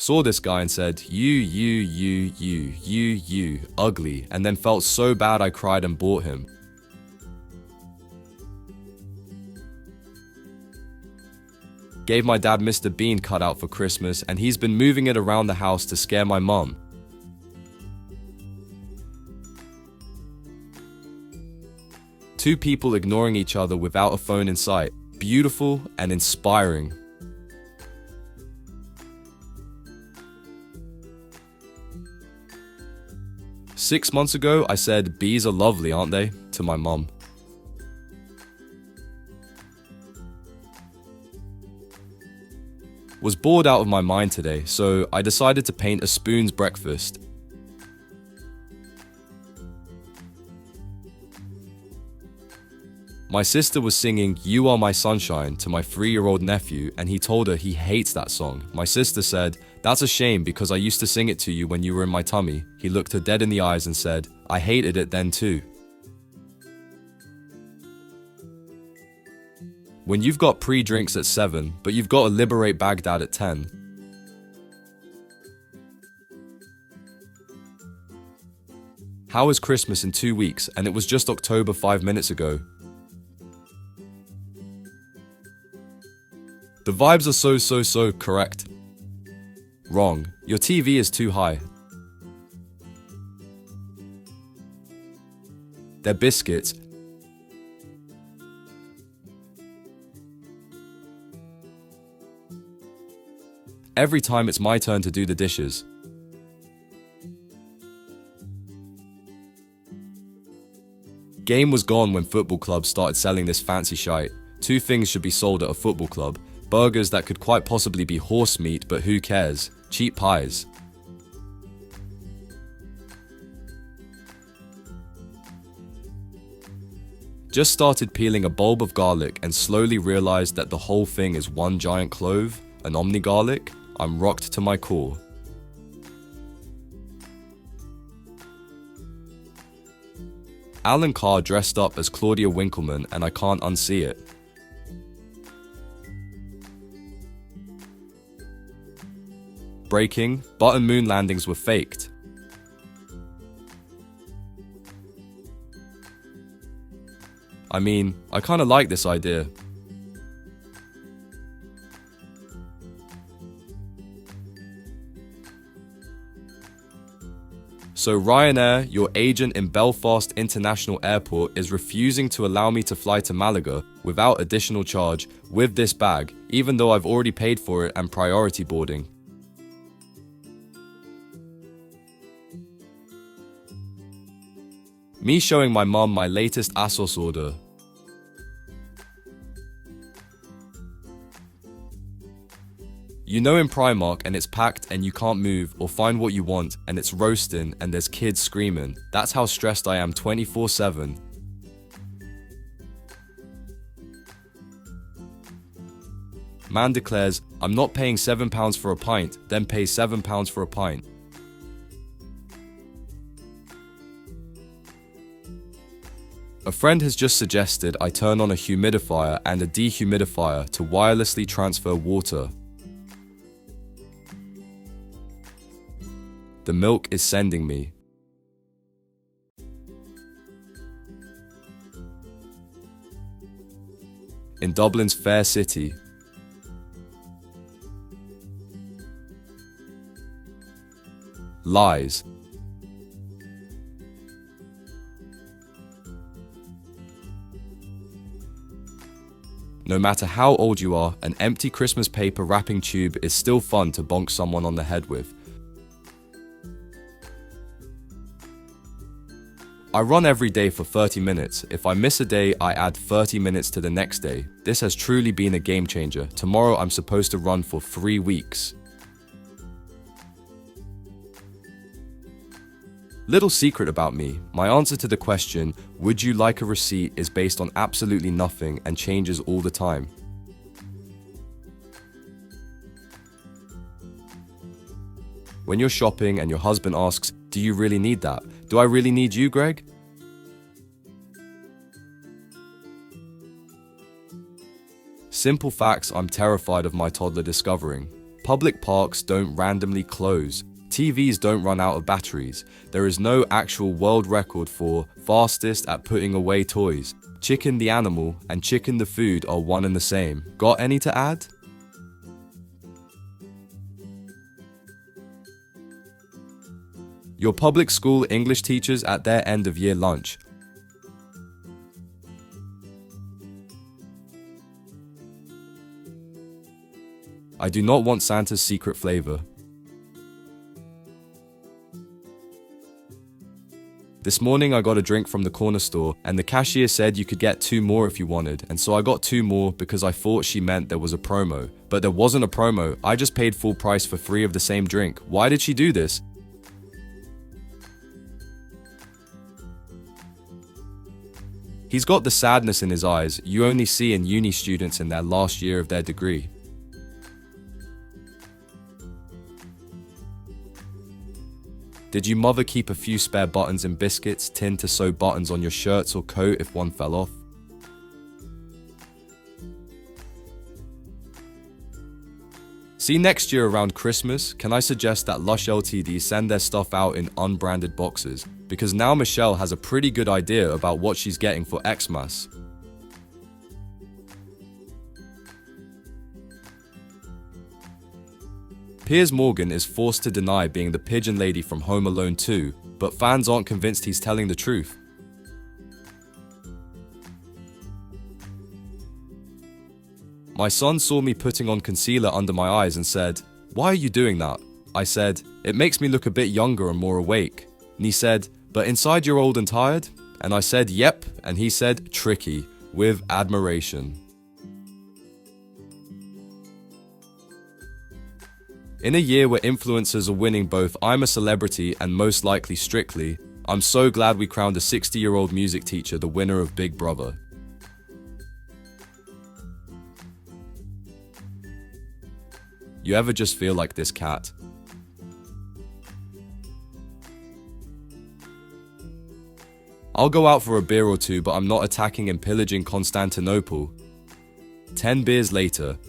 Saw this guy and said, you, ugly, and then felt so bad I cried and bought him. Gave my dad Mr. Bean cutout for Christmas, and he's been moving it around the house to scare my mum. Two people ignoring each other without a phone in sight. Beautiful and inspiring. Six months ago, I said, bees are lovely, aren't they? To my mum. Was bored out of my mind today, so I decided to paint a spoon's breakfast. My sister was singing You Are My Sunshine to my 3-year-old nephew, and he told her he hates that song. My sister said, that's a shame because I used to sing it to you when you were in my tummy. He looked her dead in the eyes and said, I hated it then too. When you've got pre-drinks at 7, but you've got to liberate Baghdad at 10. How is Christmas in 2 weeks and it was just October 5 minutes ago? The vibes are so correct. Wrong. Your TV is too high. They're biscuits. Every time it's my turn to do the dishes. Game was gone when football clubs started selling this fancy shite. Two things should be sold at a football club. Burgers that could quite possibly be horse meat, but who cares? Cheap pies. Just started peeling a bulb of garlic and slowly realized that the whole thing is one giant clove, an omni garlic. I'm rocked to my core. Alan Carr dressed up as Claudia Winkleman and I can't unsee it. Breaking, button moon landings were faked. I mean, I kinda like this idea. So Ryanair, your agent in Belfast International Airport, is refusing to allow me to fly to Malaga without additional charge with this bag, even though I've already paid for it and priority boarding. Me showing my mum my latest ASOS order. You know in Primark and it's packed and you can't move or find what you want and it's roasting and there's kids screaming. That's how stressed I am 24/7. Man declares, I'm not paying £7 for a pint, then pays £7 for a pint. A friend has just suggested I turn on a humidifier and a dehumidifier to wirelessly transfer water. The milk is sending me. In Dublin's fair city. Lies. No matter how old you are, an empty Christmas paper wrapping tube is still fun to bonk someone on the head with. I run every day for 30 minutes. If I miss a day, I add 30 minutes to the next day. This has truly been a game changer. Tomorrow I'm supposed to run for 3 weeks. Little secret about me, my answer to the question, would you like a receipt, is based on absolutely nothing and changes all the time. When you're shopping and your husband asks, do you really need that? Do I really need you, Greg? Simple facts I'm terrified of my toddler discovering. Public parks don't randomly close. TVs don't run out of batteries. There is no actual world record for fastest at putting away toys. Chicken the animal and chicken the food are one and the same. Got any to add? Your public school English teachers at their end of year lunch. I do not want Santa's secret flavor. This morning I got a drink from the corner store and the cashier said you could get 2 more if you wanted, and so I got 2 more because I thought she meant there was a promo. But there wasn't a promo, I just paid full price for 3 of the same drink. Why did she do this? He's got the sadness in his eyes you only see in uni students in their last year of their degree. Did your mother keep a few spare buttons and biscuits tinned to sew buttons on your shirts or coat if one fell off? See, next year around Christmas, can I suggest that Lush Ltd send their stuff out in unbranded boxes? Because now Michelle has a pretty good idea about what she's getting for Xmas. Piers Morgan is forced to deny being the pigeon lady from Home Alone 2, but fans aren't convinced he's telling the truth. My son saw me putting on concealer under my eyes and said, "Why are you doing that?" I said, "It makes me look a bit younger and more awake." And he said, "But inside you're old and tired?" And I said, "Yep." And he said, "Tricky," with admiration. In a year where influencers are winning both I'm a Celebrity and Most Likely Strictly, I'm so glad we crowned a 60-year-old music teacher the winner of Big Brother. You ever just feel like this cat? I'll go out for a beer or 2, but I'm not attacking and pillaging Constantinople. 10 beers later.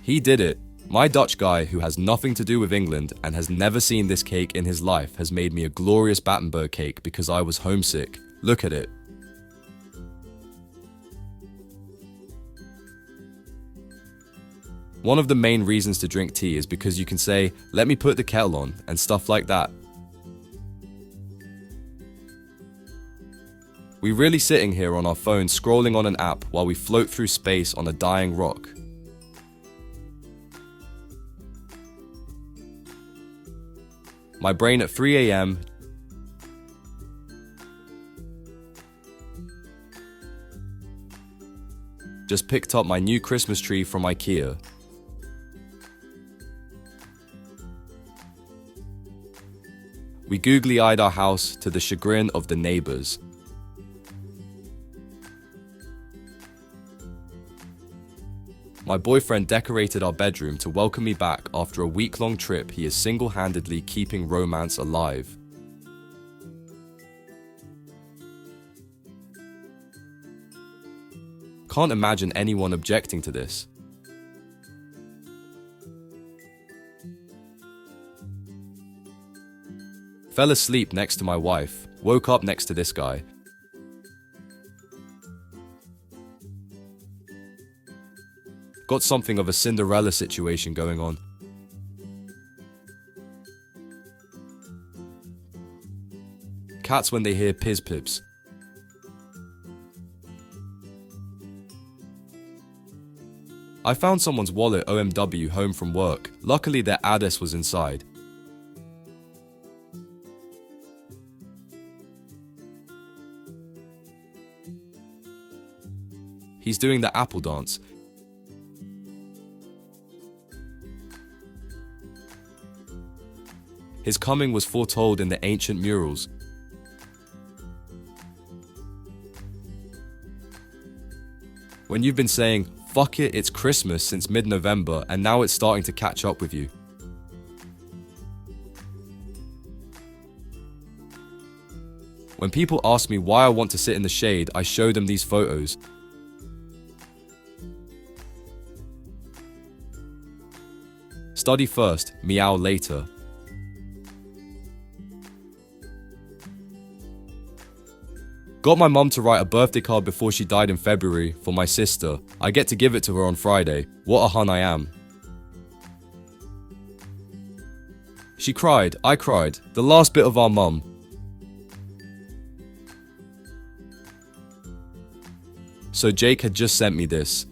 He did it. My Dutch guy, who has nothing to do with England and has never seen this cake in his life, has made me a glorious Battenberg cake because I was homesick. Look at it. One of the main reasons to drink tea is because you can say, "Let me put the kettle on," and stuff like that. We're really sitting here on our phones scrolling on an app while we float through space on a dying rock. My brain at 3 a.m. just picked up my new Christmas tree from IKEA. We googly-eyed our house to the chagrin of the neighbors. My boyfriend decorated our bedroom to welcome me back after a week-long trip he is single-handedly keeping romance alive. Can't imagine anyone objecting to this. Fell asleep next to my wife, woke up next to this guy. Got something of a Cinderella situation going on. Cats when they hear piz pips. I found someone's wallet OMW home from work. Luckily their address was inside. He's doing the apple dance. His coming was foretold in the ancient murals. When you've been saying, "Fuck it, it's Christmas" since mid-November, and now it's starting to catch up with you. When people ask me why I want to sit in the shade, I show them these photos. Study first, meow later. Got my mum to write a birthday card before she died in February for my sister. I get to give it to her on Friday. What a hun I am. She cried, I cried. The last bit of our mum. So Jake had just sent me this.